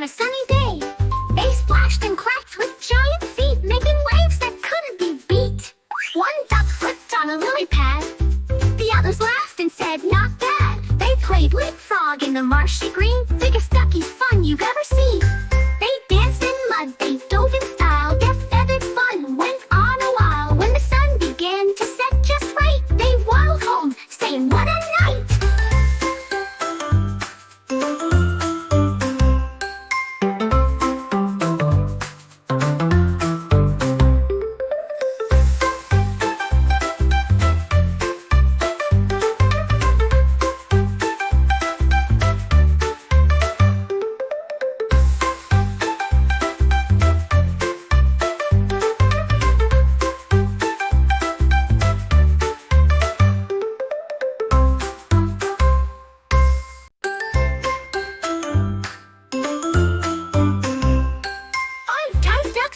sunny day. They splashed and cracked with giant feet, making waves that couldn't be beat. One duck flipped on a lily pad. The others laughed and said, not bad. They played leapfrog in the marshy green, biggest ducky fun you've ever seen. They danced in mud, they dove in style, their feathered fun went on a while. When the sun began to set just right, they waddled home, saying, what a night!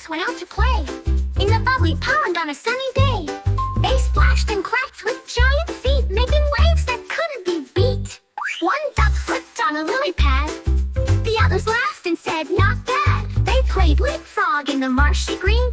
Went out to play in the bubbly pond on a sunny day. They splashed and cracked with giant feet, making waves that couldn't be beat. One duck flipped on a lily pad. The others laughed and said, not bad. They played leapfrog in the marshy green,